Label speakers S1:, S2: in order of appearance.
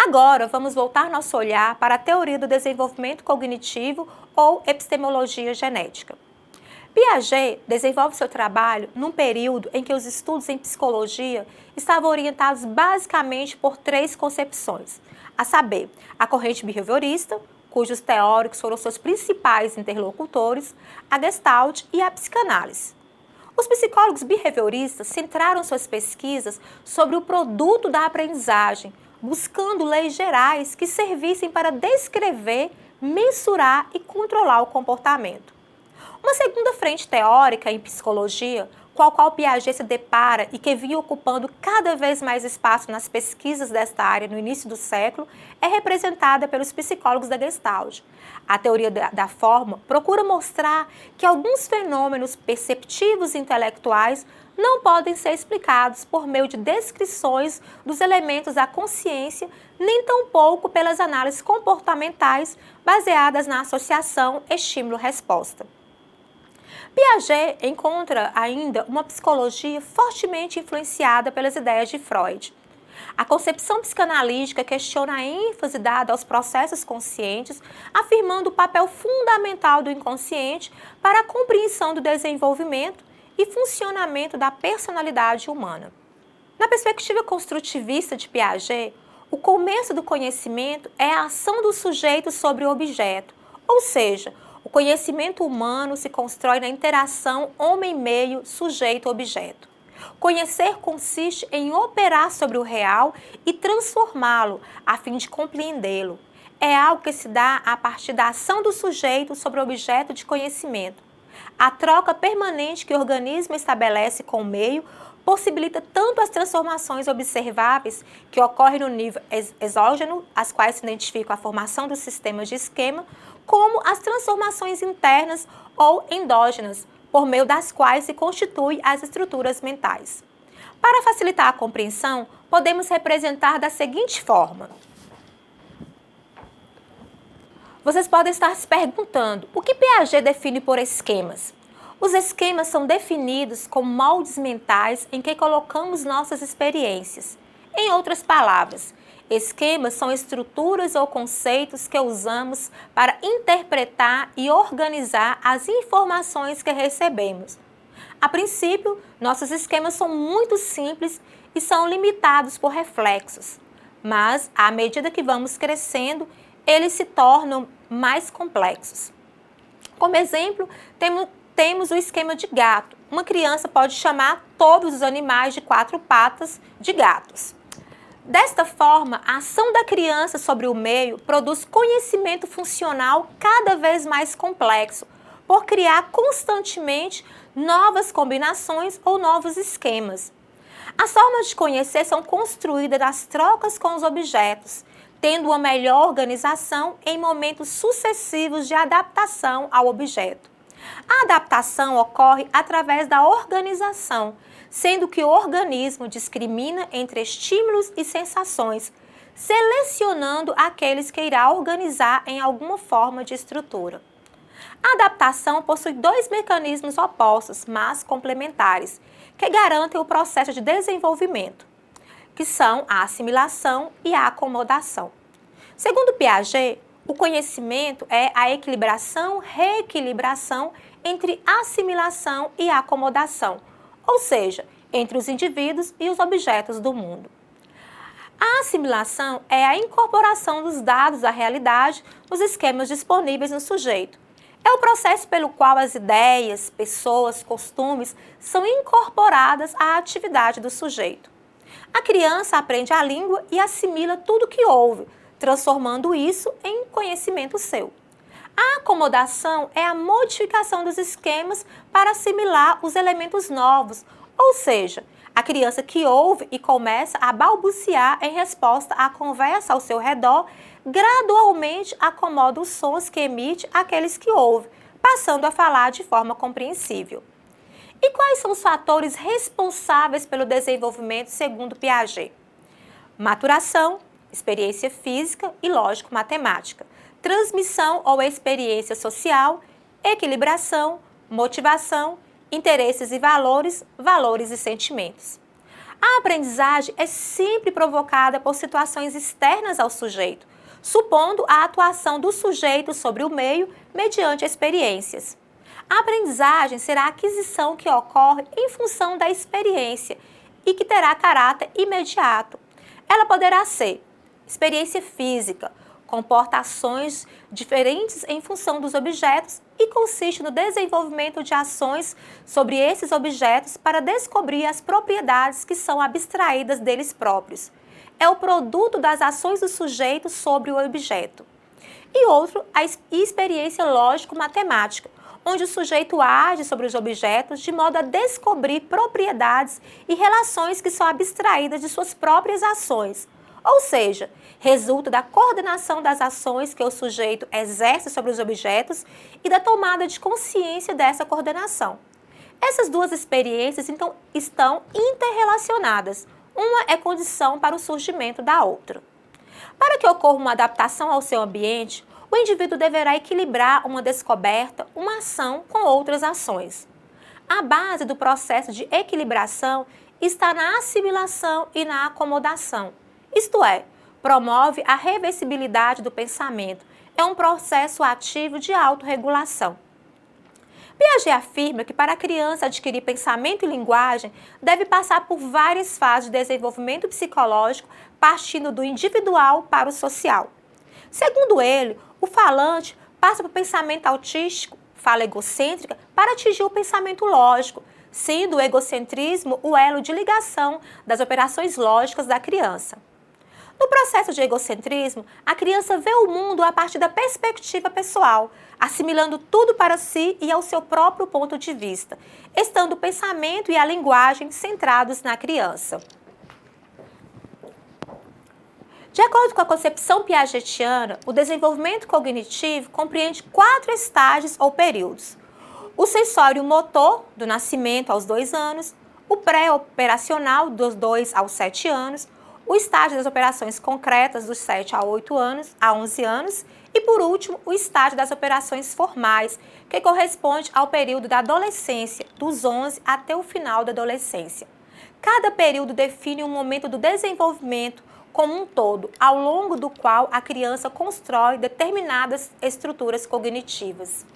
S1: Agora, vamos voltar nosso olhar para a teoria do desenvolvimento cognitivo ou epistemologia genética. Piaget desenvolve seu trabalho num período em que os estudos em psicologia estavam orientados basicamente por três concepções, a saber, a corrente behaviorista, cujos teóricos foram seus principais interlocutores, a Gestalt e a psicanálise. Os psicólogos behavioristas centraram suas pesquisas sobre o produto da aprendizagem, buscando leis gerais que servissem para descrever, mensurar e controlar o comportamento. Uma segunda frente teórica em psicologia, com a qual Piaget se depara e que vinha ocupando cada vez mais espaço nas pesquisas desta área no início do século, é representada pelos psicólogos da Gestalt. A teoria da forma procura mostrar que alguns fenômenos perceptivos e intelectuais não podem ser explicados por meio de descrições dos elementos da consciência, nem tampouco pelas análises comportamentais baseadas na associação estímulo-resposta. Piaget encontra ainda uma psicologia fortemente influenciada pelas ideias de Freud. A concepção psicanalítica questiona a ênfase dada aos processos conscientes, afirmando o papel fundamental do inconsciente para a compreensão do desenvolvimento e funcionamento da personalidade humana. Na perspectiva construtivista de Piaget, o começo do conhecimento é a ação do sujeito sobre o objeto, ou seja, o conhecimento humano se constrói na interação homem-meio, sujeito-objeto. Conhecer consiste em operar sobre o real e transformá-lo, a fim de compreendê-lo. É algo que se dá a partir da ação do sujeito sobre o objeto de conhecimento. A troca permanente que o organismo estabelece com o meio possibilita tanto as transformações observáveis que ocorrem no nível exógeno, as quais se identificam a formação dos sistemas de esquema, como as transformações internas ou endógenas, por meio das quais se constituem as estruturas mentais. Para facilitar a compreensão, podemos representar da seguinte forma. Vocês podem estar se perguntando, o que Piaget define por esquemas? Os esquemas são definidos como moldes mentais em que colocamos nossas experiências. Em outras palavras, esquemas são estruturas ou conceitos que usamos para interpretar e organizar as informações que recebemos. A princípio, nossos esquemas são muito simples e são limitados por reflexos, mas à medida que vamos crescendo, eles se tornam mais complexos. Como exemplo, temos o esquema de gato. Uma criança pode chamar todos os animais de quatro patas de gatos. Desta forma, a ação da criança sobre o meio produz conhecimento funcional cada vez mais complexo, por criar constantemente novas combinações ou novos esquemas. As formas de conhecer são construídas das trocas com os objetos, tendo uma melhor organização em momentos sucessivos de adaptação ao objeto. A adaptação ocorre através da organização, sendo que o organismo discrimina entre estímulos e sensações, selecionando aqueles que irá organizar em alguma forma de estrutura. A adaptação possui dois mecanismos opostos, mas complementares, que garantem o processo de desenvolvimento, que são a assimilação e a acomodação. Segundo Piaget, o conhecimento é a equilibração, reequilibração entre assimilação e acomodação, ou seja, entre os indivíduos e os objetos do mundo. A assimilação é a incorporação dos dados da realidade nos esquemas disponíveis no sujeito. É o processo pelo qual as ideias, pessoas, costumes são incorporadas à atividade do sujeito. A criança aprende a língua e assimila tudo que ouve, transformando isso em conhecimento seu. A acomodação é a modificação dos esquemas para assimilar os elementos novos, ou seja, a criança que ouve e começa a balbuciar em resposta à conversa ao seu redor, gradualmente acomoda os sons que emite aqueles que ouve, passando a falar de forma compreensível. E quais são os fatores responsáveis pelo desenvolvimento segundo Piaget? Maturação, experiência física e lógico-matemática, transmissão ou experiência social, equilibração, motivação, interesses e valores, valores e sentimentos. A A aprendizagem é sempre provocada por situações externas ao sujeito, supondo a atuação do sujeito sobre o meio mediante experiências. A aprendizagem será a aquisição que ocorre em função da experiência e que terá caráter imediato. Ela poderá ser experiência física, comporta ações diferentes em função dos objetos e consiste no desenvolvimento de ações sobre esses objetos para descobrir as propriedades que são abstraídas deles próprios. É o produto das ações do sujeito sobre o objeto. E outro, a experiência lógico-matemática, onde o sujeito age sobre os objetos de modo a descobrir propriedades e relações que são abstraídas de suas próprias ações. Ou seja, resulta da coordenação das ações que o sujeito exerce sobre os objetos e da tomada de consciência dessa coordenação. Essas duas experiências, então, estão interrelacionadas. Uma é condição para o surgimento da outra. Para que ocorra uma adaptação ao seu ambiente, o indivíduo deverá equilibrar uma descoberta, uma ação com outras ações. A base do processo de equilibração está na assimilação e na acomodação. Isto é, promove a reversibilidade do pensamento. É um processo ativo de autorregulação. Piaget afirma que para a criança adquirir pensamento e linguagem, deve passar por várias fases de desenvolvimento psicológico, partindo do individual para o social. Segundo ele, o falante passa por pensamento autístico, fala egocêntrica, para atingir o pensamento lógico, sendo o egocentrismo o elo de ligação das operações lógicas da criança. No processo de egocentrismo, a criança vê o mundo a partir da perspectiva pessoal, assimilando tudo para si e ao seu próprio ponto de vista, estando o pensamento e a linguagem centrados na criança. De acordo com a concepção piagetiana, o desenvolvimento cognitivo compreende 4 estágios ou períodos. O sensório motor, do nascimento aos 2 anos, o pré-operacional, dos 2 aos 7 anos, o estágio das operações concretas, dos 7 a 8 anos, a 11 anos, e, por último, o estágio das operações formais, que corresponde ao período da adolescência, dos 11 até o final da adolescência. Cada período define um momento do desenvolvimento como um todo, ao longo do qual a criança constrói determinadas estruturas cognitivas.